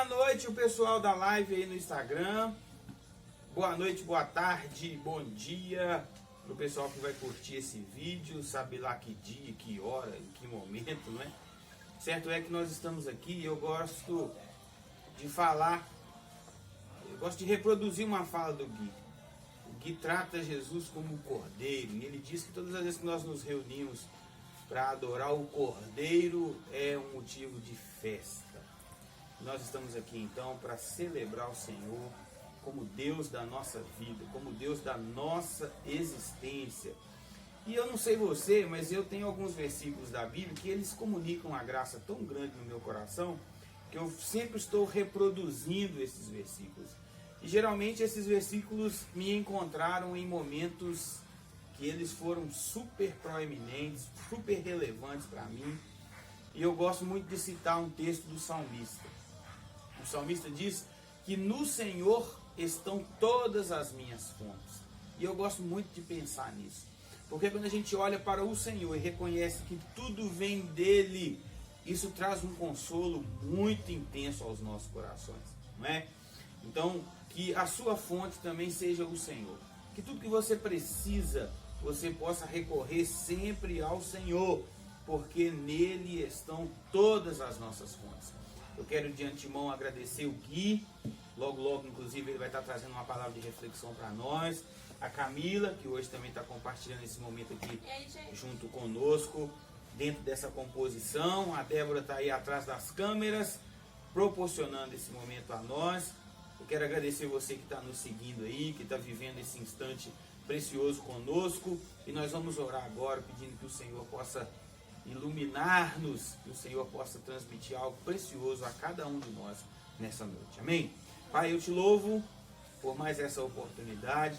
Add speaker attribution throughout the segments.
Speaker 1: noite, o pessoal da live aí no Instagram. Boa noite, boa tarde, bom dia pro pessoal que vai curtir esse vídeo, sabe lá que dia, que hora, em que momento, não é? Certo é que nós estamos aqui e eu gosto de falar, eu gosto de reproduzir uma fala do Gui. O Gui trata Jesus como um cordeiro e ele diz que todas as vezes que nós nos reunimos para adorar o cordeiro é um motivo de festa. Nós estamos aqui então para celebrar o Senhor como Deus da nossa vida, como Deus da nossa existência. E eu não sei você, mas eu tenho alguns versículos da Bíblia que eles comunicam uma graça tão grande no meu coração que eu sempre estou reproduzindo esses versículos. E geralmente esses versículos me encontraram em momentos que eles foram super proeminentes, super relevantes para mim. E eu gosto muito de citar um texto do salmista. O salmista diz que no Senhor estão todas as minhas fontes. E eu gosto muito de pensar nisso. Porque quando a gente olha para o Senhor e reconhece que tudo vem dele, isso traz um consolo muito intenso aos nossos corações, não é? Então, que a sua fonte também seja o Senhor. Que tudo que você precisa, você possa recorrer sempre ao Senhor, porque nele estão todas as nossas fontes. Eu quero de antemão agradecer o Gui, logo, inclusive, ele vai estar trazendo uma palavra de reflexão para nós. A Camila, que hoje também está compartilhando esse momento aqui junto conosco, dentro dessa composição. A Débora está aí atrás das câmeras, proporcionando esse momento a nós. Eu quero agradecer você que está nos seguindo aí, que está vivendo esse instante precioso conosco. E nós vamos orar agora, pedindo que o Senhor possa iluminar-nos, que o Senhor possa transmitir algo precioso a cada um de nós nessa noite. Amém? Pai, eu te louvo por mais essa oportunidade.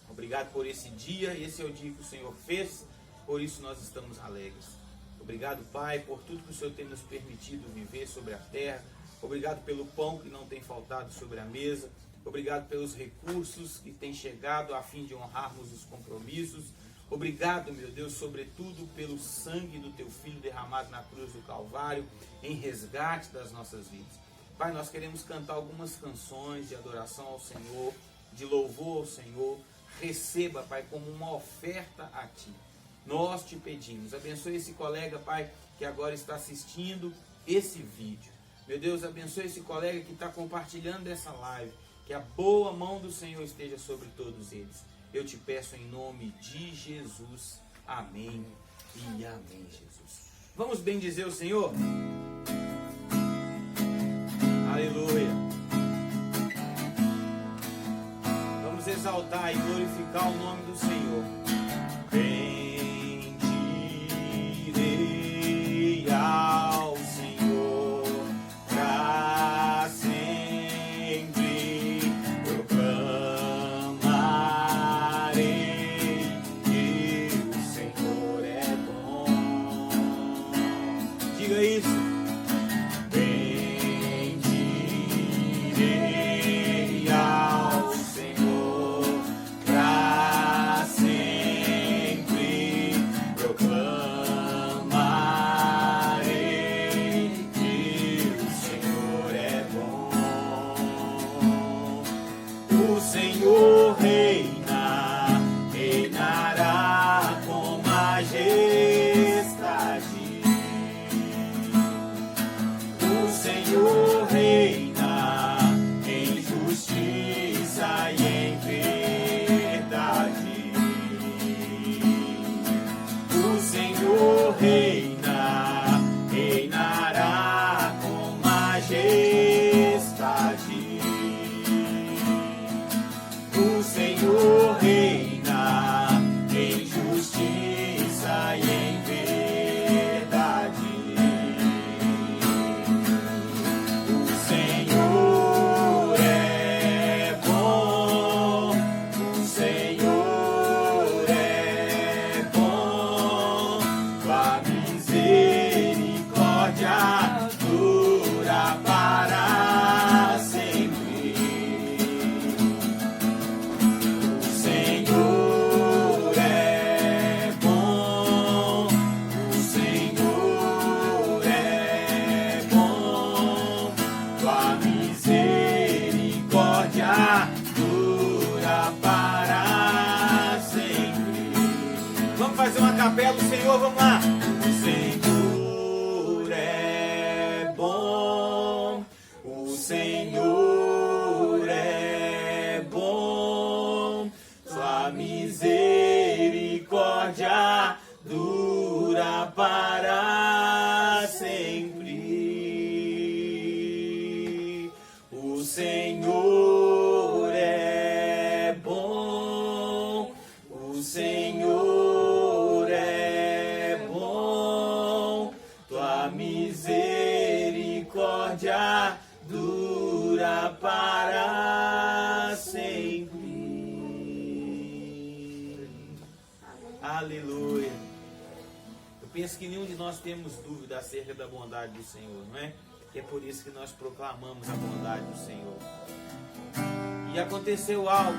Speaker 1: Obrigado por esse dia. Esse é o dia que o Senhor fez, por isso nós estamos alegres. Obrigado, Pai, por tudo que o Senhor tem nos permitido viver sobre a terra. Obrigado pelo pão que não tem faltado sobre a mesa. Obrigado pelos recursos que têm chegado a fim de honrarmos os compromissos. Obrigado, meu Deus, sobretudo pelo sangue do Teu Filho derramado na cruz do Calvário, em resgate das nossas vidas. Pai, nós queremos cantar algumas canções de adoração ao Senhor, de louvor ao Senhor. Receba, Pai, como uma oferta a Ti. Nós te pedimos, abençoe esse colega, Pai, que agora está assistindo esse vídeo. Meu Deus, abençoe esse colega que está compartilhando essa live. Que a boa mão do Senhor esteja sobre todos eles. Eu te peço em nome de Jesus. Amém e amém, Jesus. Vamos bendizer o Senhor? Aleluia. Vamos exaltar e glorificar o nome do Senhor. Bendirei ao Senhor pra sempre, proclamarei que o Senhor é bom. Diga isso. Bendirei ao Senhor pra sempre, proclamarei que o Senhor é bom. O Senhor reina, reinará com majestade. O Senhor reina em justiça e em verdade. O Senhor reina, reinará com majestade. O capela o Senhor, vamos lá. O Senhor é bom, o Senhor é bom, sua misericórdia dura para sempre. O Senhor é bom, o Senhor é bom, tua misericórdia dura para sempre. Aleluia. Eu penso que nenhum de nós temos dúvida acerca da bondade do Senhor, não é? É por isso que nós proclamamos a bondade do Senhor. E aconteceu algo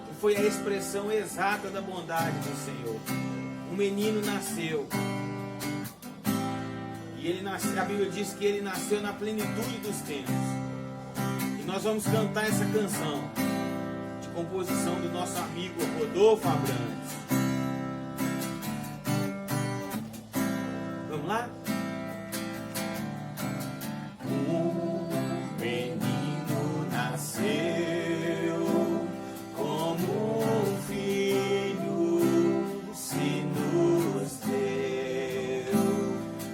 Speaker 1: que foi a expressão exata da bondade do Senhor. Um menino nasceu. E ele nasceu, a Bíblia diz que ele nasceu na plenitude dos tempos. E nós vamos cantar essa canção de composição do nosso amigo Rodolfo Abrantes. Vamos lá? Um menino nasceu, como um filho se nos deu.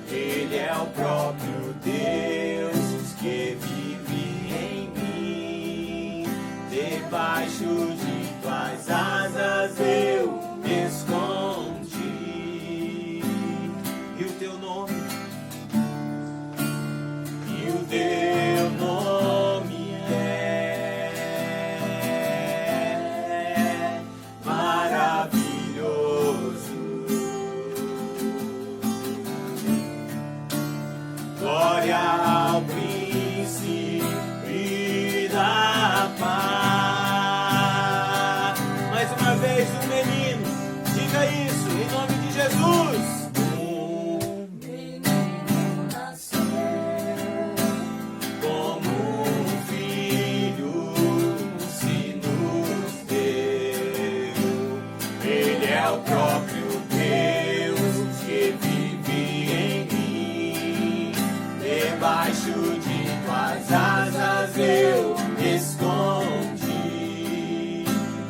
Speaker 1: Ele é o próprio Deus que vive em mim. Debaixo de tuas asas eu me escondi. E o teu nome? E o teu nome é maravilhoso. Glória ao príncipe da paz. Mais uma vez, um menino, diga isso em nome de Jesus. O próprio Deus que vive em mim. Debaixo de tuas asas eu me escondi.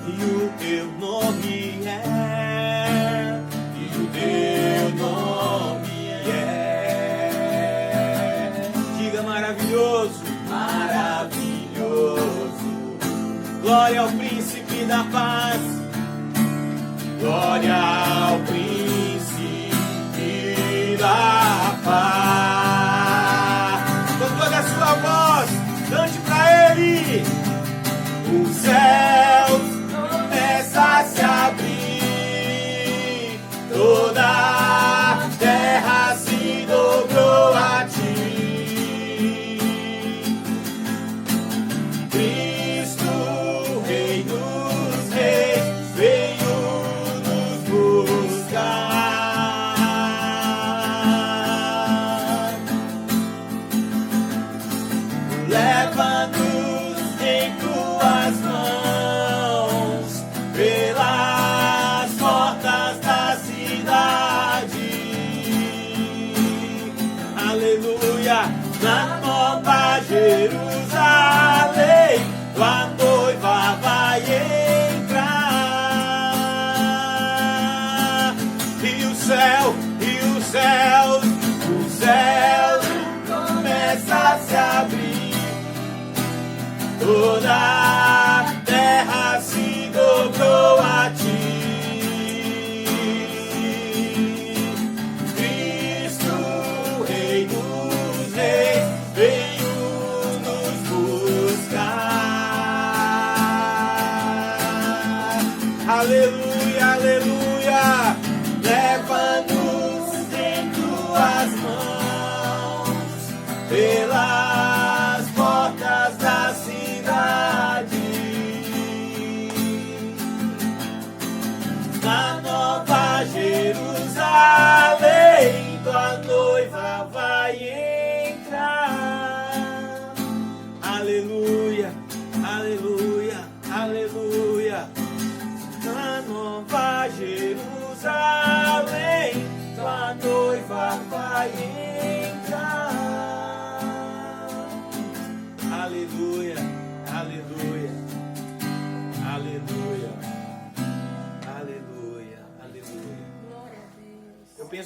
Speaker 1: E o teu nome é, e o teu nome é. Diga maravilhoso, maravilhoso. Glória ao príncipe da paz. Glória ao príncipe da paz. Com toda a sua voz, cante pra ele. Os céus começam a se abrir, toda a terra se dobrou a ti. Cristo, Rei dos Reis, veio leva-nos em tuas mãos pelas portas da cidade. Aleluia, na nova Jerusalém, tua noiva vai entrar. E o céu começa a se abrir. Toda a terra se dobrou a ti. Cristo, Rei dos Reis, veio nos buscar. Aleluia, aleluia. Leva-nos em tuas mãos pelas portas da cidade.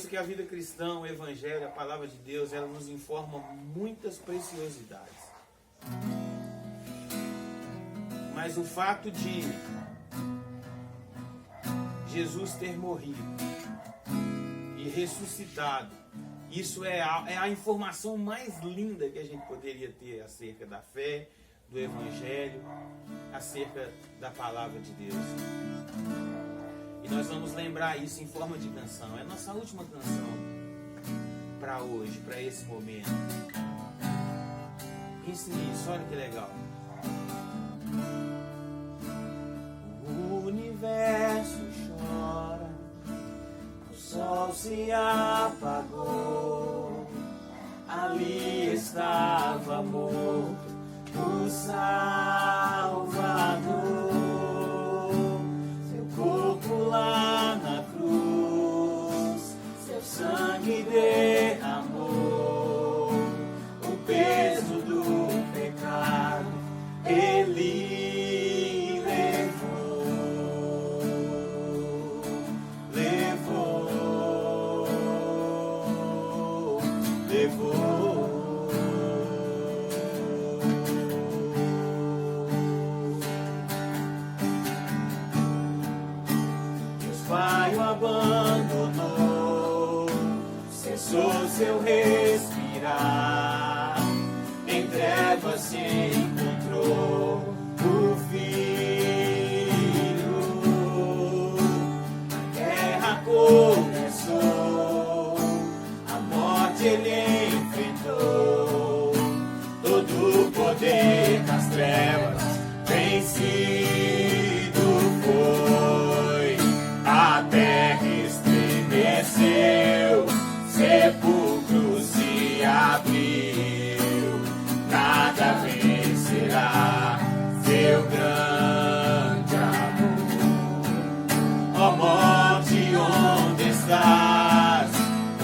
Speaker 1: que a vida cristã, o Evangelho, a Palavra de Deus, ela nos informa muitas preciosidades. Mas o fato de Jesus ter morrido e ressuscitado, isso é a informação mais linda que a gente poderia ter acerca da fé, do Evangelho, acerca da Palavra de Deus. E nós vamos lembrar isso em forma de canção. É a nossa última canção para hoje, para esse momento. Pense nisso, olha que legal. O universo chora, o sol se apagou, ali estava morto o Salvador, seu corpo lá na cruz, seu sangue derramou, o peso do pecado ele levou, levou. Pai o abandonou, cessou seu respirar, em trevas se encontrou o Filho. A guerra começou, a morte ele enfrentou, todo o poder das trevas vencido foi. A terra estremeceu, sepulcro se abriu, nada vencerá seu grande amor. Ó morte, onde estás?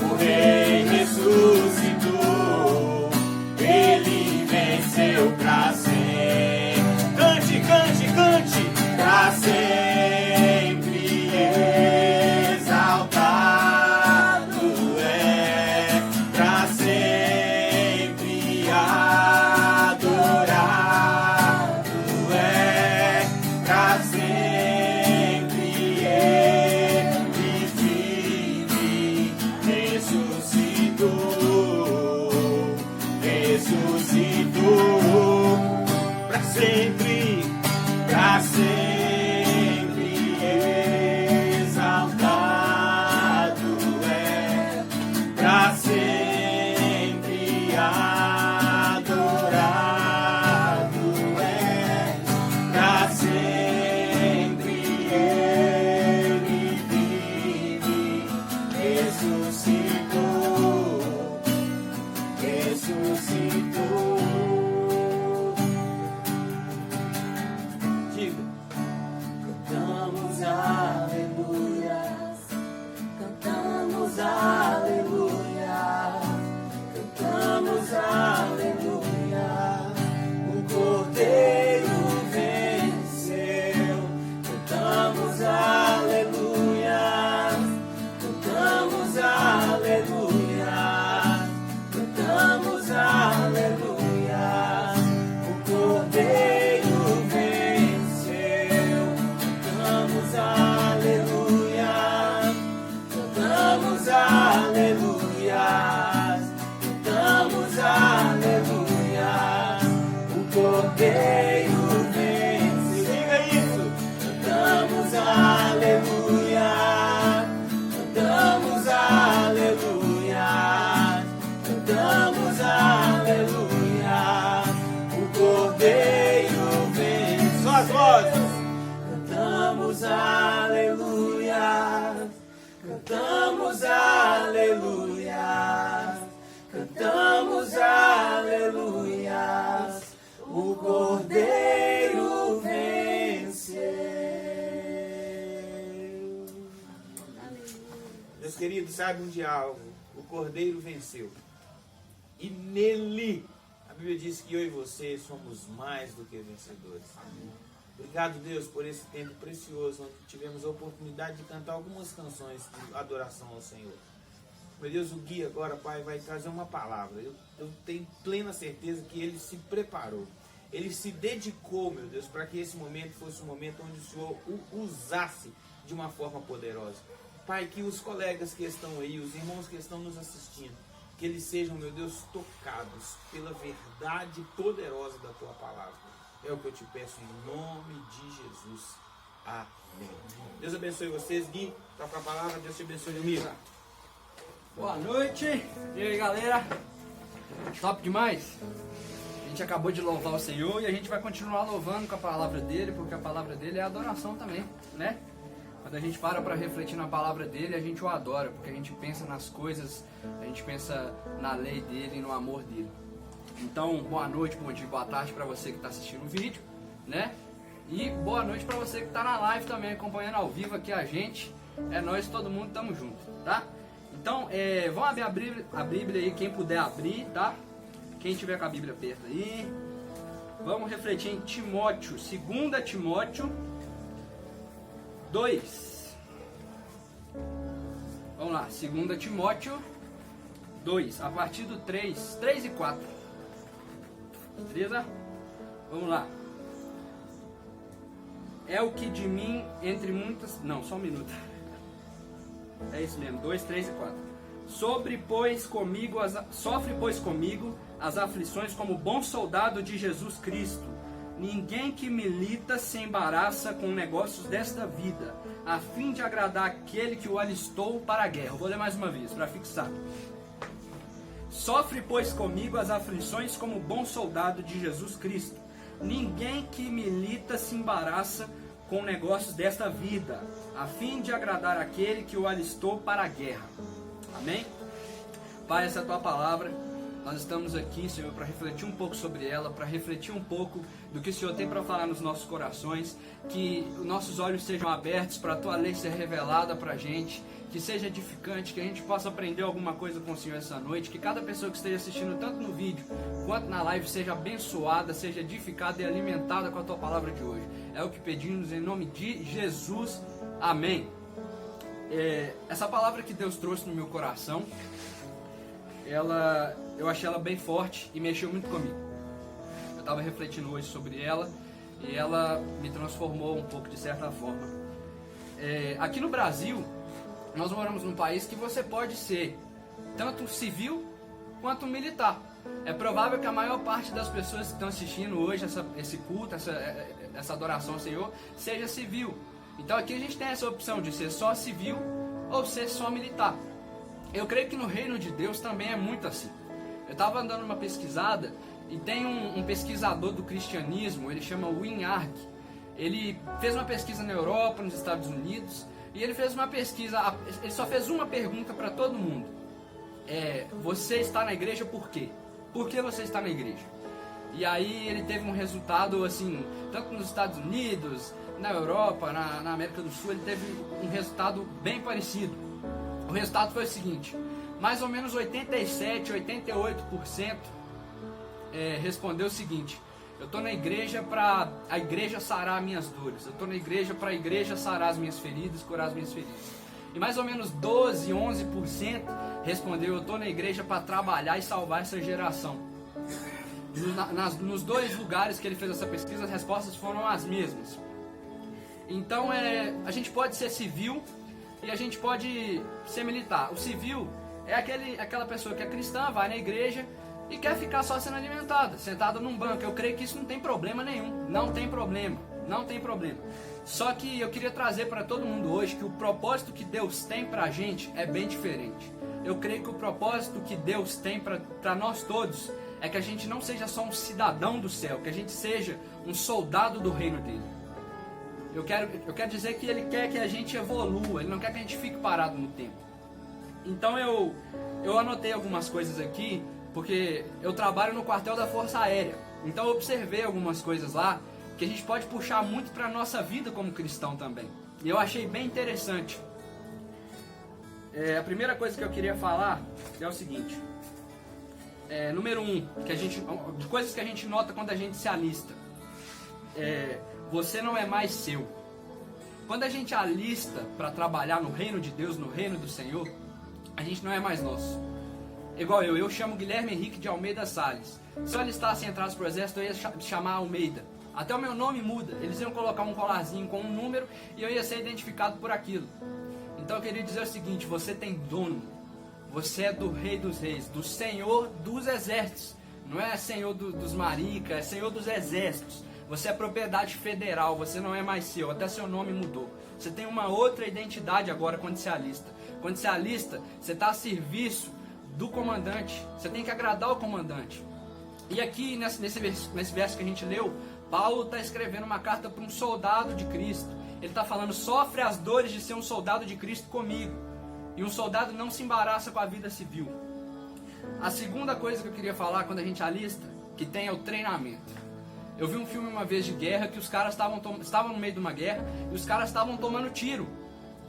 Speaker 1: O Rei ressuscitou, ele venceu pra sempre. Cante, cante, cante, pra sempre.
Speaker 2: Cantamos aleluia, cantamos aleluia, cantamos aleluia, o Cordeiro venceu.
Speaker 1: Meus queridos, saibam de algo, o Cordeiro venceu. E nele, a Bíblia diz que eu e você somos mais do que vencedores. Obrigado, Deus, por esse tempo precioso, onde tivemos a oportunidade de cantar algumas canções de adoração ao Senhor. Meu Deus, o Gui agora, Pai, vai trazer uma palavra. Eu tenho plena certeza que ele se preparou. Ele se dedicou, meu Deus, para que esse momento fosse um momento onde o Senhor o usasse de uma forma poderosa. Pai, que os colegas que estão aí, os irmãos que estão nos assistindo, que eles sejam, meu Deus, tocados pela verdade poderosa da Tua palavra. É o que eu te peço em nome de Jesus. Amém. Deus abençoe vocês. Gui, toca a palavra. Deus te abençoe, amigo.
Speaker 3: Boa noite. E aí, galera? Top demais? A gente acabou de louvar o Senhor e a gente vai continuar louvando com a palavra dele, porque a palavra dele é adoração também, né? Quando a gente para refletir na palavra dele, a gente o adora, porque a gente pensa nas coisas, a gente pensa na lei dele e no amor dele. Então, boa noite, bom dia, boa tarde para você que está assistindo o vídeo, né? E boa noite para você que está na live também, acompanhando ao vivo aqui a gente. É nós, todo mundo, tamo junto, tá? Então, vamos abrir a Bíblia aí, quem puder abrir, tá? Quem tiver com a Bíblia perto aí. Vamos refletir em Timóteo, 2 Timóteo 2. Vamos lá, 2 Timóteo 2, a partir do 3 e 4. Beleza? Vamos lá. É o que de mim, entre muitas... Não, só um minuto. É isso mesmo, 2, 3 e 4. Sofre, pois, comigo as aflições como bom soldado de Jesus Cristo. Ninguém que milita se embaraça com negócios desta vida, a fim de agradar aquele que o alistou para a guerra. Eu vou ler mais uma vez, para fixar. Sofre, pois, comigo as aflições como bom soldado de Jesus Cristo. Ninguém que milita se embaraça com negócios desta vida, a fim de agradar aquele que o alistou para a guerra. Amém? Pai, essa é a tua palavra. Nós estamos aqui, Senhor, para refletir um pouco sobre ela, para refletir um pouco do que o Senhor tem para falar nos nossos corações, que os nossos olhos sejam abertos para a tua lei ser revelada para a gente, que seja edificante, que a gente possa aprender alguma coisa com o Senhor essa noite, que cada pessoa que esteja assistindo tanto no vídeo quanto na live seja abençoada, seja edificada e alimentada com a tua palavra de hoje. É o que pedimos em nome de Jesus. Amém. Essa palavra que Deus trouxe no meu coração, eu achei ela bem forte e mexeu muito comigo. Eu estava refletindo hoje sobre ela e ela me transformou um pouco de certa forma. Aqui no Brasil, nós moramos num país que você pode ser tanto civil quanto militar. É provável que a maior parte das pessoas que estão assistindo hoje esse culto, essa adoração ao Senhor, seja civil. Então aqui a gente tem essa opção de ser só civil ou ser só militar. Eu creio que no reino de Deus também é muito assim. Eu estava dando uma pesquisada e tem um pesquisador do cristianismo, ele chama Win-Ark. Ele fez uma pesquisa na Europa, nos Estados Unidos, e ele fez uma pesquisa, ele só fez uma pergunta para todo mundo. Você está na igreja por quê? Por que você está na igreja? E aí ele teve um resultado assim, tanto nos Estados Unidos, na Europa, na América do Sul, ele teve um resultado bem parecido. O resultado foi o seguinte: mais ou menos 87, 88% respondeu o seguinte: eu estou na igreja para a igreja sarar minhas dores, eu estou na igreja para a igreja sarar as minhas feridas, curar as minhas feridas. E mais ou menos 12, 11% respondeu: eu estou na igreja para trabalhar e salvar essa geração. Nos dois lugares que ele fez essa pesquisa, as respostas foram as mesmas. Então a gente pode ser civil e a gente pode ser militar. O civil é aquela pessoa que é cristã, vai na igreja e quer ficar só sendo alimentada, sentada num banco. Eu creio que isso não tem problema nenhum. Não tem problema. Não tem problema. Só que eu queria trazer para todo mundo hoje que o propósito que Deus tem para a gente é bem diferente. Eu creio que o propósito que Deus tem para nós todos é que a gente não seja só um cidadão do céu, que a gente seja um soldado do reino dele. Eu quero dizer que Ele quer que a gente evolua, Ele não quer que a gente fique parado no tempo. Então eu anotei algumas coisas aqui, porque eu trabalho no quartel da Força Aérea. Então eu observei algumas coisas lá que a gente pode puxar muito para a nossa vida como cristão também. E eu achei bem interessante. A primeira coisa que eu queria falar é o seguinte. Número 1, de coisas que a gente nota quando a gente se alista. Você não é mais seu. Quando a gente alista para trabalhar no reino de Deus, no reino do Senhor, a gente não é mais nosso. Igual eu chamo Guilherme Henrique de Almeida Salles. Se eu alistasse e entrasse pro exército, eu ia chamar Almeida. Até o meu nome muda. Eles iam colocar um colarzinho com um número e eu ia ser identificado por aquilo. Então eu queria dizer o seguinte: você tem dono. Você é do Rei dos Reis, do Senhor dos Exércitos. Não é Senhor dos maricas, é Senhor dos Exércitos. Você é propriedade federal, você não é mais seu, até seu nome mudou. Você tem uma outra identidade agora quando se alista. Quando se alista, você está a serviço do comandante. Você tem que agradar o comandante. E aqui, nesse verso que a gente leu, Paulo está escrevendo uma carta para um soldado de Cristo. Ele está falando: sofre as dores de ser um soldado de Cristo comigo. E um soldado não se embaraça com a vida civil. A segunda coisa que eu queria falar quando a gente alista, que tem, é o treinamento. Eu vi um filme uma vez de guerra que os caras estavam no meio de uma guerra e os caras estavam tomando tiro.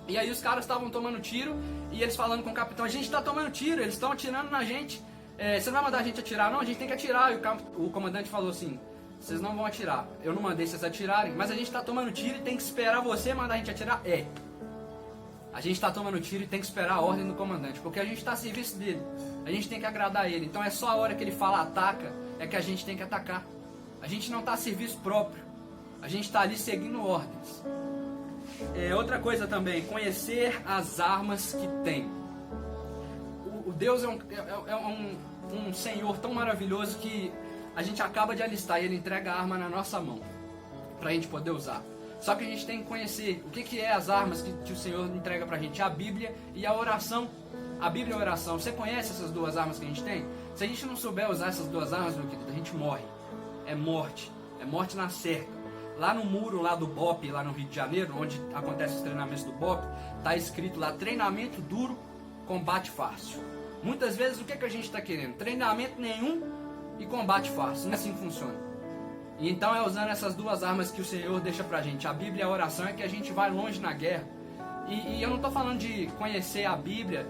Speaker 3: E aí os caras estavam tomando tiro e eles falando com o capitão: a gente está tomando tiro, eles estão atirando na gente. Você não vai mandar a gente atirar? Não, a gente tem que atirar. E o comandante falou assim: vocês não vão atirar. Eu não mandei vocês atirarem, mas a gente está tomando tiro e tem que esperar você mandar a gente atirar? A gente está tomando tiro e tem que esperar a ordem do comandante, porque a gente está a serviço dele. A gente tem que agradar ele. Então é só a hora que ele fala ataca, é que a gente tem que atacar. A gente não está a serviço próprio. A gente está ali seguindo ordens. Outra coisa também, conhecer as armas que tem. O Deus é um Senhor tão maravilhoso que a gente acaba de alistar e Ele entrega a arma na nossa mão para a gente poder usar. Só que a gente tem que conhecer o que é as armas que o Senhor entrega para a gente: a Bíblia e a oração. A Bíblia e a oração. Você conhece essas duas armas que a gente tem? Se a gente não souber usar essas duas armas, meu querido, a gente morre. É morte na cerca. Lá no muro lá do BOP, lá no Rio de Janeiro, onde acontecem os treinamentos do BOP, está escrito lá: treinamento duro, combate fácil. Muitas vezes o que a gente está querendo? Treinamento nenhum e combate fácil. Não é assim que funciona. E então é usando essas duas armas que o Senhor deixa pra gente, a Bíblia e a oração, é que a gente vai longe na guerra. E eu não estou falando de conhecer a Bíblia,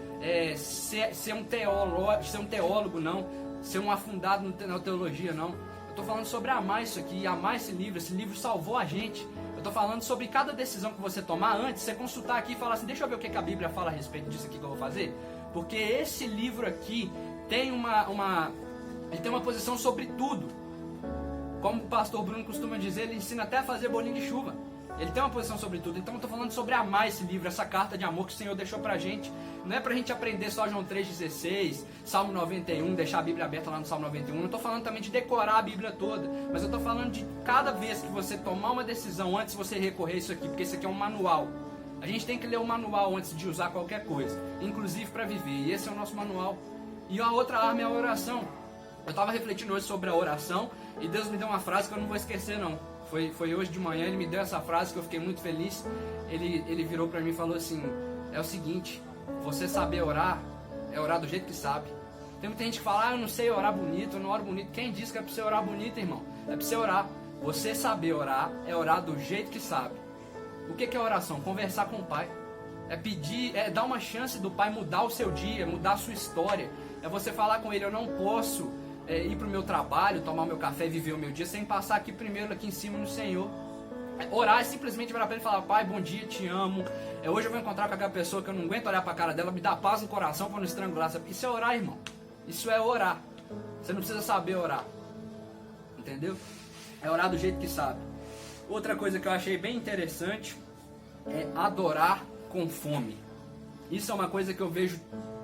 Speaker 3: ser um teólogo, não, ser um afundado na teologia, não. Eu estou falando sobre amar isso aqui, amar esse livro salvou a gente. Eu estou falando sobre cada decisão que você tomar antes, você consultar aqui e falar assim: deixa eu ver o que a Bíblia fala a respeito disso aqui que eu vou fazer. Porque esse livro aqui tem ele tem uma posição sobre tudo. Como o pastor Bruno costuma dizer, ele ensina até a fazer bolinho de chuva. Ele tem uma posição sobre tudo. Então eu estou falando sobre amar esse livro, essa carta de amor que o Senhor deixou pra gente. Não é pra gente aprender só João 3,16, Salmo 91, deixar a Bíblia aberta lá no Salmo 91. Não estou falando também de decorar a Bíblia toda, mas eu estou falando de cada vez que você tomar uma decisão, antes você recorrer a isso aqui, porque isso aqui é um manual. A gente tem que ler o manual antes de usar qualquer coisa, inclusive para viver. E esse é o nosso manual. E a outra arma é a oração. Eu estava refletindo hoje sobre a oração e Deus me deu uma frase que eu não vou esquecer, não. Foi hoje de manhã, Ele me deu essa frase que eu fiquei muito feliz. Ele virou para mim e falou assim: é o seguinte, você saber orar, é orar do jeito que sabe. Tem muita gente que fala: eu não sei orar bonito, eu não oro bonito. Quem disse que é para você orar bonito, irmão? É para você orar. Você saber orar é orar do jeito que sabe. O que é oração? Conversar com o Pai. É pedir, é dar uma chance do Pai mudar o seu dia, mudar a sua história. É você falar com Ele: eu não posso ir para o meu trabalho, tomar o meu café e viver o meu dia sem passar aqui primeiro, aqui em cima no Senhor. Orar é simplesmente virar para Ele e falar: Pai, bom dia, te amo. Hoje eu vou encontrar com aquela pessoa que eu não aguento olhar para a cara dela, me dá paz no coração para não estrangular. Isso é orar, irmão. Isso é orar. Você não precisa saber orar. Entendeu? É orar do jeito que sabe. Outra coisa que eu achei bem interessante é adorar com fome. Isso é uma coisa que eu vejo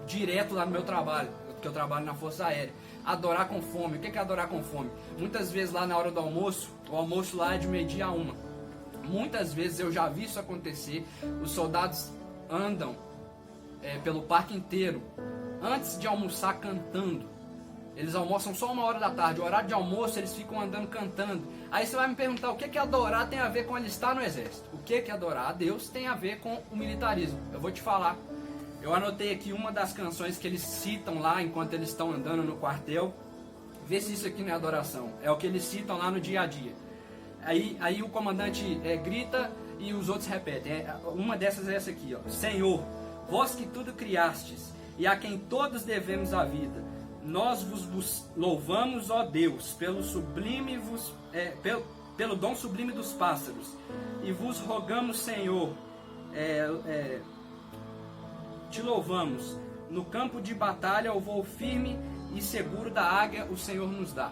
Speaker 3: direto lá no meu trabalho, porque eu trabalho na Força Aérea. Adorar com fome. O que é adorar com fome? Muitas vezes lá na hora do almoço, o almoço lá é de 12h a 1h. Muitas vezes eu já vi isso acontecer. Os soldados andam pelo parque inteiro antes de almoçar cantando. Eles almoçam só 1h da tarde. O horário de almoço eles ficam andando cantando. Aí você vai me perguntar: o que adorar tem a ver com alistar no exército? O que adorar a Deus tem a ver com o militarismo? Eu vou te falar. Eu anotei aqui uma das canções que eles citam lá enquanto eles estão andando no quartel. Vê se isso aqui não é adoração. É o que eles citam lá no dia a dia. Aí o comandante grita e os outros repetem. Uma dessas é essa aqui, ó: Senhor, vós que tudo criastes e a quem todos devemos a vida, nós vos louvamos, ó Deus, pelo dom sublime dos pássaros, e vos rogamos, Senhor, te louvamos No campo de batalha, o voo firme e seguro da águia o Senhor nos dá.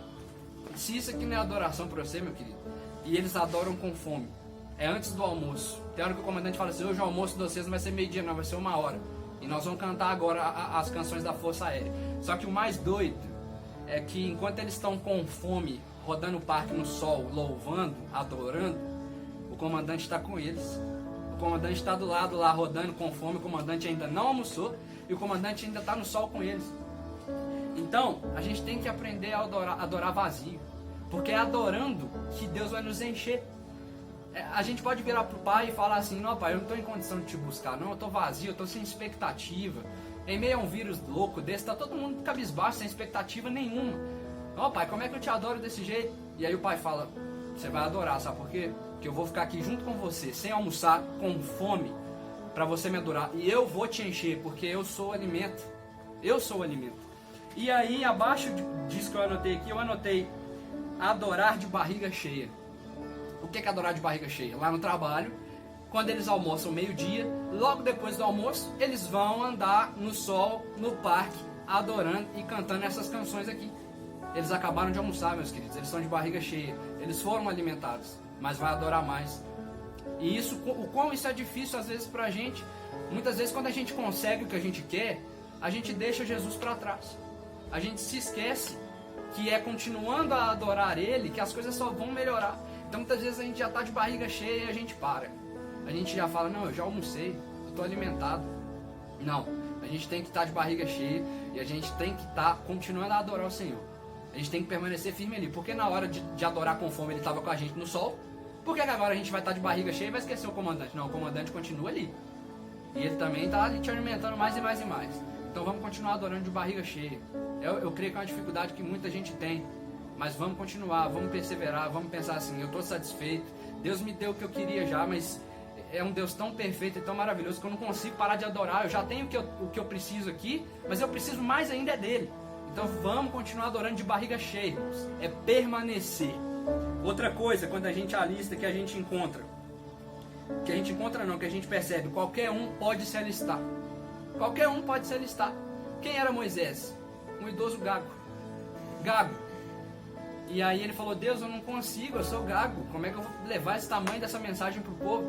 Speaker 3: Se isso aqui não é adoração para você, meu querido, e eles adoram com fome, é antes do almoço. Tem hora que o comandante fala assim, hoje o almoço de vocês não vai ser meio-dia, não, vai ser 1h. E nós vamos cantar agora as canções da Força Aérea. Só que o mais doido é que enquanto eles estão com fome, rodando o parque no sol, louvando, adorando, o comandante está com eles. O comandante está do lado lá, rodando com fome, o comandante ainda não almoçou e o comandante ainda está no sol com eles. Então, a gente tem que aprender a adorar vazio, porque é adorando que Deus vai nos encher. A gente pode virar pro pai e falar assim, não pai, eu não estou em condição de te buscar, não, eu estou vazio, eu estou sem expectativa. Em meio a um vírus louco desse, tá todo mundo cabisbaixo, sem expectativa nenhuma. Não pai, como é que eu te adoro desse jeito? E aí o pai fala, você vai adorar, sabe por quê? Porque eu vou ficar aqui junto com você, sem almoçar, com fome, para você me adorar. E eu vou te encher, porque eu sou o alimento. Eu sou o alimento. E aí, abaixo disso que eu anotei aqui, eu anotei adorar de barriga cheia. O que é adorar de barriga cheia? Lá no trabalho, quando eles almoçam meio-dia, logo depois do almoço, eles vão andar no sol, no parque, adorando e cantando essas canções aqui. Eles acabaram de almoçar, meus queridos, eles estão de barriga cheia, eles foram alimentados, mas vai adorar mais. E isso, o quão isso é difícil às vezes pra gente. Muitas vezes quando a gente consegue o que a gente quer, a gente deixa Jesus para trás. A gente se esquece que é continuando a adorar Ele que as coisas só vão melhorar. Então muitas vezes a gente já está de barriga cheia e a gente para. A gente já fala, não, eu já almocei, eu estou alimentado. Não, a gente tem que estar de barriga cheia e a gente tem que estar continuando a adorar o Senhor. A gente tem que permanecer firme ali. Porque na hora de adorar com fome Ele estava com a gente no sol. Por que agora a gente vai estar de barriga cheia e vai esquecer o comandante? Não, o comandante continua ali. E Ele também está ali te alimentando mais e mais e mais. Então vamos continuar adorando de barriga cheia. Eu creio que é uma dificuldade que muita gente tem. Mas vamos continuar, vamos perseverar, vamos pensar assim, eu estou satisfeito. Deus me deu o que eu queria já, mas é um Deus tão perfeito e tão maravilhoso que eu não consigo parar de adorar. Eu já tenho o que eu preciso aqui, mas eu preciso mais ainda dele. Então vamos continuar adorando de barriga cheia, irmãos. É permanecer. Outra coisa, quando a gente alista, que a gente encontra. Que a gente encontra não, que a gente percebe. Qualquer um pode se alistar. Qualquer um pode se alistar. Quem era Moisés? Um idoso gago. Gago. E aí ele falou, Deus, eu não consigo, eu sou gago. Como é que eu vou levar esse tamanho dessa mensagem para o povo?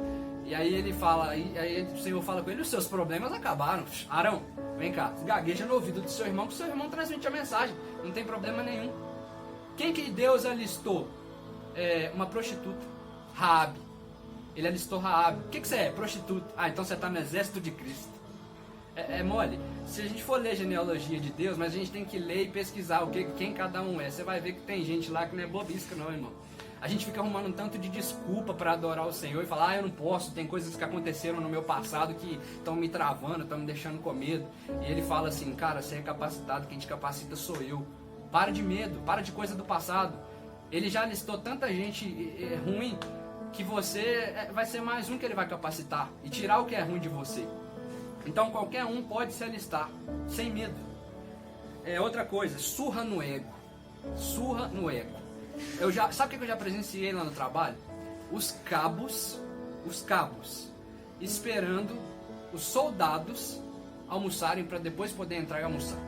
Speaker 3: E aí ele fala, aí o Senhor fala com ele, os seus problemas acabaram. Arão, vem cá, gagueja no ouvido do seu irmão, que o seu irmão transmite a mensagem. Não tem problema nenhum. Quem que Deus alistou? Uma prostituta. Raabe. Ele alistou Raabe. O que você é? Prostituta. Ah, então você está no exército de Cristo. É mole. Se a gente for ler genealogia de Deus, mas a gente tem que ler e pesquisar quem cada um é. Você vai ver que tem gente lá que não é bobisca não, irmão. A gente fica arrumando um tanto de desculpa para adorar o Senhor e falar, eu não posso, tem coisas que aconteceram no meu passado que estão me travando, estão me deixando com medo. E ele fala assim, cara, você é capacitado, quem te capacita sou eu. Para de medo, para de coisa do passado. Ele já listou tanta gente ruim que você vai ser mais um que ele vai capacitar e tirar o que é ruim de você. Então qualquer um pode se alistar, sem medo. Outra coisa, surra no ego. Surra no ego. Sabe o que eu já presenciei lá no trabalho? Os cabos, esperando os soldados almoçarem para depois poder entrar e almoçar.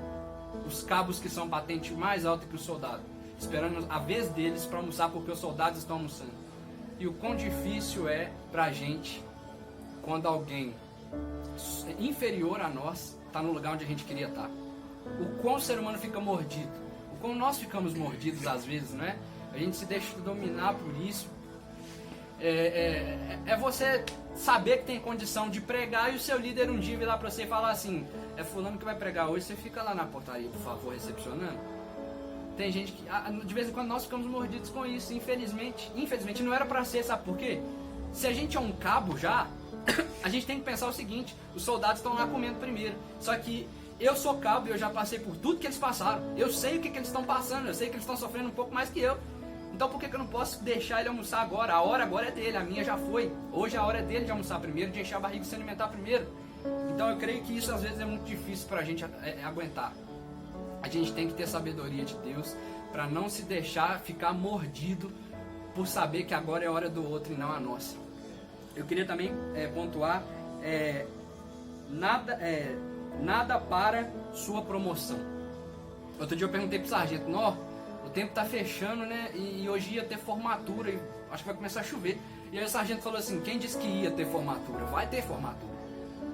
Speaker 3: Os cabos que são patente mais alta que o soldado, esperando a vez deles para almoçar porque os soldados estão almoçando. E o quão difícil é pra gente quando alguém inferior a nós está no lugar onde a gente queria estar. O quão o ser humano fica mordido, o quão nós ficamos mordidos às vezes, não é? A gente se deixa dominar por isso. É você saber que tem condição de pregar e o seu líder um dia vir lá para você e falar assim, é fulano que vai pregar hoje, você fica lá na portaria, por favor, recepcionando. Tem gente que, de vez em quando nós ficamos mordidos com isso, infelizmente. Infelizmente não era para ser, sabe por quê? Se a gente é um cabo já, a gente tem que pensar o seguinte, os soldados estão lá comendo primeiro, só que eu sou cabo e eu já passei por tudo que eles passaram, eu sei o que eles estão passando, eu sei que eles estão sofrendo um pouco mais que eu, então por que eu não posso deixar ele almoçar agora? A hora agora é dele, a minha já foi, hoje a hora é dele de almoçar primeiro, de encher a barriga e se alimentar primeiro. Então eu creio que isso às vezes é muito difícil para a gente aguentar. A gente tem que ter sabedoria de Deus para não se deixar ficar mordido por saber que agora é a hora do outro e não a nossa. Eu queria também pontuar, nada para sua promoção. Outro dia eu perguntei pro sargento, o tempo tá fechando, né? E hoje ia ter formatura, e acho que vai começar a chover. E aí o sargento falou assim, quem disse que ia ter formatura? Vai ter formatura.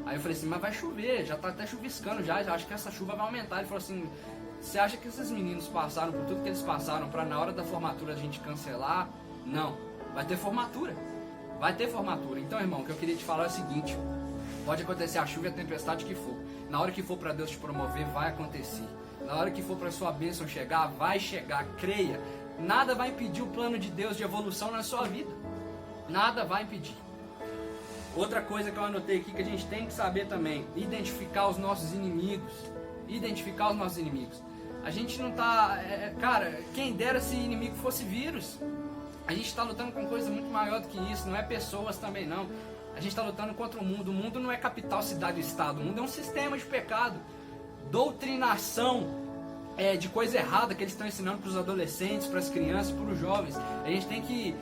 Speaker 3: Aí eu falei assim, mas vai chover, já tá até chuviscando já acho que essa chuva vai aumentar. Ele falou assim, você acha que esses meninos passaram por tudo que eles passaram pra na hora da formatura a gente cancelar? Não, vai ter formatura. Vai ter formatura. Então, irmão, o que eu queria te falar é o seguinte, pode acontecer a chuva e a tempestade que for. Na hora que for para Deus te promover, vai acontecer. Na hora que for para sua bênção chegar, vai chegar. Creia. Nada vai impedir o plano de Deus de evolução na sua vida. Nada vai impedir. Outra coisa que eu anotei aqui que a gente tem que saber também, identificar os nossos inimigos. Identificar os nossos inimigos. A gente não tá... cara, quem dera se inimigo fosse vírus. A gente está lutando com coisa muito maior do que isso. Não é pessoas também não. A gente está lutando contra o mundo. O mundo não é capital, cidade e estado. O mundo é um sistema de pecado. Doutrinação de coisa errada que eles estão ensinando para os adolescentes, para as crianças, para os jovens. A gente tem que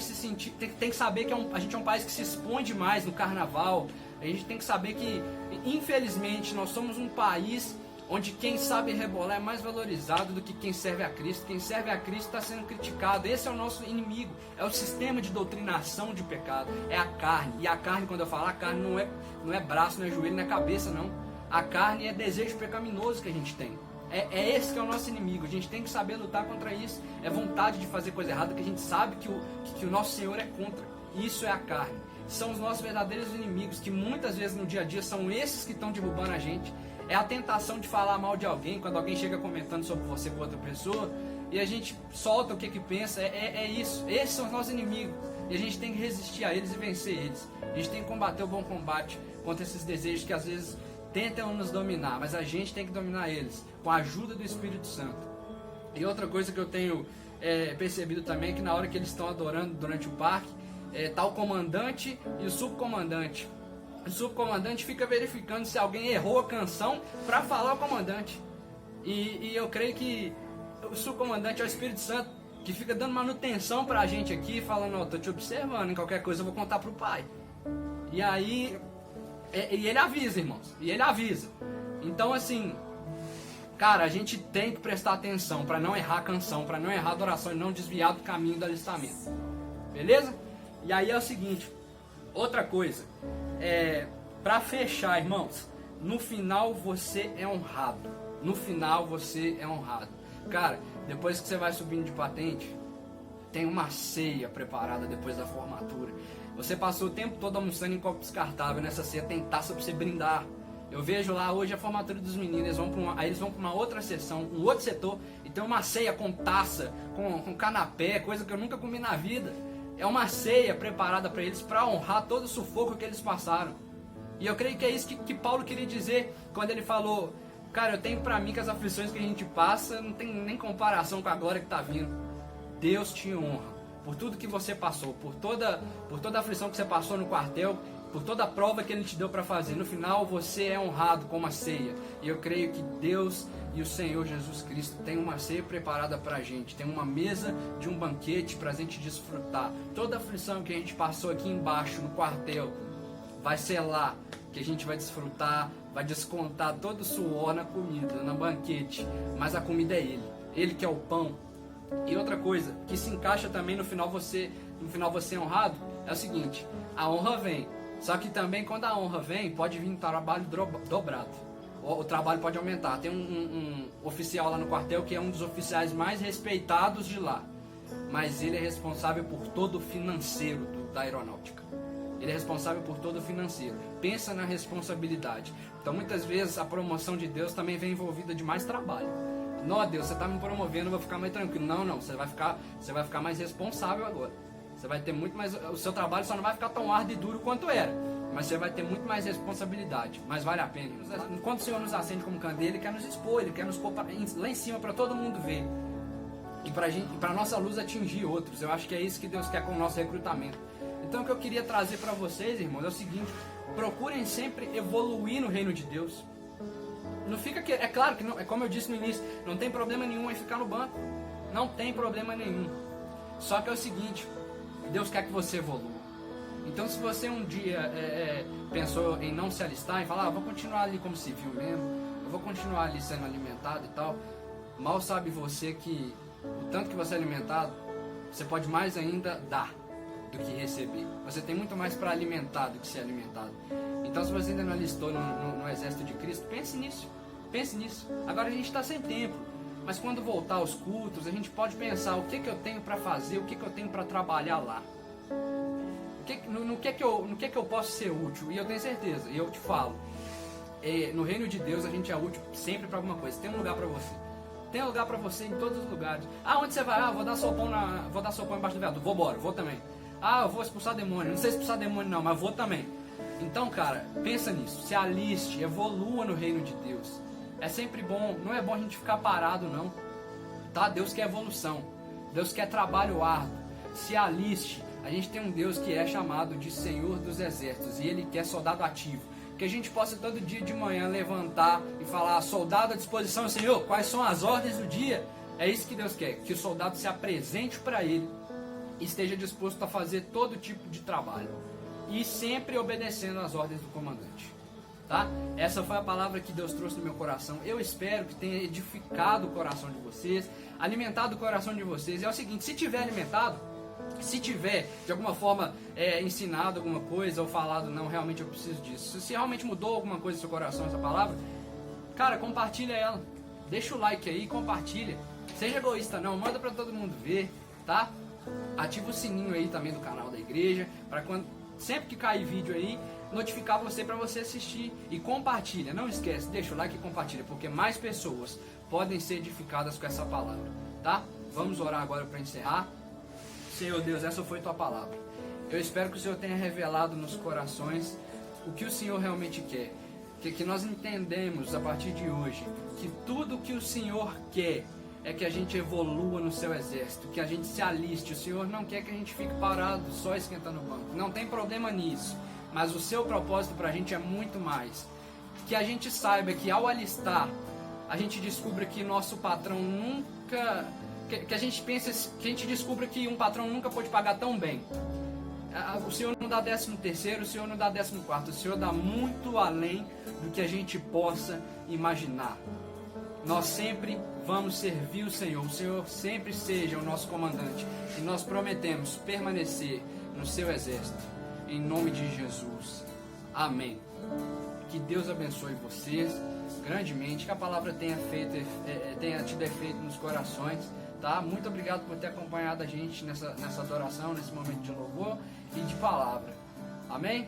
Speaker 3: se sentir, tem que saber que a gente é um país que se expõe demais no carnaval. A gente tem que saber que, infelizmente, nós somos um país onde quem sabe rebolar é mais valorizado do que quem serve a Cristo. Quem serve a Cristo está sendo criticado. Esse é o nosso inimigo. É o sistema de doutrinação de pecado. É a carne. E a carne, quando eu falo a carne, não é braço, não é joelho, não é cabeça, não. A carne é desejo pecaminoso que a gente tem. É esse que é o nosso inimigo. A gente tem que saber lutar contra isso. É vontade de fazer coisa errada que a gente sabe que o nosso Senhor é contra. Isso é a carne. São os nossos verdadeiros inimigos, que muitas vezes no dia a dia são esses que estão derrubando a gente. É a tentação de falar mal de alguém, quando alguém chega comentando sobre você com outra pessoa, e a gente solta o que pensa, é isso. Esses são os nossos inimigos, e a gente tem que resistir a eles e vencer eles. A gente tem que combater o bom combate contra esses desejos que às vezes tentam nos dominar, mas a gente tem que dominar eles, com a ajuda do Espírito Santo. E outra coisa que eu tenho percebido também, é que na hora que eles estão adorando durante o parque, tá o comandante e o subcomandante. O subcomandante fica verificando se alguém errou a canção para falar ao comandante. E eu creio que o subcomandante é o Espírito Santo, que fica dando manutenção pra gente aqui, falando, tô te observando, em qualquer coisa eu vou contar pro pai. E aí, e ele avisa, irmãos, e ele avisa. Então assim, cara, a gente tem que prestar atenção para não errar a canção, para não errar a adoração e não desviar do caminho do alistamento. Beleza? E aí é o seguinte, outra coisa, para fechar, irmãos, no final você é honrado. No final você é honrado. Cara, depois que você vai subindo de patente, tem uma ceia preparada depois da formatura. Você passou o tempo todo almoçando em copo descartável, nessa ceia tem taça para você brindar. Eu vejo lá hoje a formatura dos meninos, aí eles vão para uma outra sessão, um outro setor, e tem uma ceia com taça, com canapé, coisa que eu nunca comi na vida. É uma ceia preparada para eles, para honrar todo o sufoco que eles passaram. E eu creio que é isso que Paulo queria dizer quando ele falou, cara, eu tenho para mim que as aflições que a gente passa não tem nem comparação com a glória que está vindo. Deus te honra por tudo que você passou, por toda a aflição que você passou no quartel, por toda a prova que Ele te deu para fazer. No final você é honrado com uma ceia. E eu creio que Deus e o Senhor Jesus Cristo tem uma ceia preparada para a gente. Tem uma mesa de um banquete para a gente desfrutar. Toda a aflição que a gente passou aqui embaixo no quartel, vai ser lá que a gente vai desfrutar, vai descontar todo o suor na comida, no banquete. Mas a comida é Ele. Ele que é o pão. E outra coisa, que se encaixa também no final você é honrado, é o seguinte, a honra vem. Só que também quando a honra vem, pode vir um trabalho dobrado. O trabalho pode aumentar. Tem um oficial lá no quartel que é um dos oficiais mais respeitados de lá. Mas ele é responsável por todo o financeiro da aeronáutica. Ele é responsável por todo o financeiro. Pensa na responsabilidade. Então muitas vezes a promoção de Deus também vem envolvida de mais trabalho. Não, Deus, você está me promovendo, eu vou ficar mais tranquilo. Não, você vai ficar mais responsável agora. Você vai ter muito mais. O seu trabalho só não vai ficar tão árduo e duro quanto era. Mas você vai ter muito mais responsabilidade. Mas vale a pena. Enquanto o Senhor nos acende como candeia, Ele quer nos expor, Ele quer nos pôr lá em cima para todo mundo ver. E para a nossa luz atingir outros. Eu acho que é isso que Deus quer com o nosso recrutamento. Então o que eu queria trazer para vocês, irmãos, é o seguinte: procurem sempre evoluir no reino de Deus. Não fica que, é claro que não, é como eu disse no início, não tem problema nenhum em ficar no banco. Não tem problema nenhum. Só que é o seguinte, Deus quer que você evolua. Então, se você um dia pensou em não se alistar, em falar, vou continuar ali como civil mesmo, eu vou continuar ali sendo alimentado e tal, mal sabe você que o tanto que você é alimentado, você pode mais ainda dar do que receber. Você tem muito mais para alimentar do que ser alimentado. Então, se você ainda não alistou no exército de Cristo, pense nisso. Pense nisso. Agora a gente está sem tempo, mas quando voltar aos cultos, a gente pode pensar o que eu tenho para fazer, o que eu tenho para trabalhar lá. No que eu posso ser útil. E eu tenho certeza, e eu te falo, no reino de Deus a gente é útil sempre para alguma coisa. Tem um lugar para você. Tem lugar para você em todos os lugares. Onde você vai? Vou dar sopão embaixo do viaduto. Vou embora, vou também. Eu vou expulsar demônio. Não sei expulsar demônio não, mas vou também. Então, cara, pensa nisso. Se aliste, evolua no reino de Deus. É sempre bom, não é bom a gente ficar parado não. Tá? Deus quer evolução. Deus quer trabalho árduo. Se aliste. A gente tem um Deus que é chamado de Senhor dos Exércitos. E Ele quer soldado ativo. Que a gente possa todo dia de manhã levantar e falar, soldado à disposição, Senhor, quais são as ordens do dia? É isso que Deus quer, que o soldado se apresente para Ele e esteja disposto a fazer todo tipo de trabalho. E sempre obedecendo às ordens do comandante. Tá? Essa foi a palavra que Deus trouxe no meu coração. Eu espero que tenha edificado o coração de vocês, alimentado o coração de vocês. E é o seguinte, se tiver alimentado, se tiver de alguma forma ensinado alguma coisa ou falado, não, realmente eu preciso disso. Se realmente mudou alguma coisa no seu coração essa palavra, cara, compartilha ela. Deixa o like aí, compartilha. Seja egoísta não, manda pra todo mundo ver, tá? Ativa o sininho aí também do canal da igreja, para quando sempre que cair vídeo aí, notificar você para você assistir. E compartilha, não esquece, deixa o like e compartilha, porque mais pessoas podem ser edificadas com essa palavra, tá? Vamos orar agora para encerrar. Senhor Deus, essa foi tua palavra. Eu espero que o Senhor tenha revelado nos corações o que o Senhor realmente quer. Que nós entendemos a partir de hoje que tudo que o Senhor quer é que a gente evolua no seu exército, que a gente se aliste. O Senhor não quer que a gente fique parado só esquentando o banco. Não tem problema nisso. Mas o seu propósito para a gente é muito mais. Que a gente saiba que ao alistar, a gente descubra que nosso patrão nunca... Que a gente pense, que a gente descubra que um patrão nunca pôde pagar tão bem. O Senhor não dá 13º, o Senhor não dá 14º, o Senhor dá muito além do que a gente possa imaginar. Nós sempre vamos servir o Senhor sempre seja o nosso comandante. E nós prometemos permanecer no seu exército. Em nome de Jesus. Amém. Que Deus abençoe vocês grandemente, que a palavra tenha tido efeito nos corações. Tá? Muito obrigado por ter acompanhado a gente nessa adoração, nesse momento de louvor e de palavra. Amém?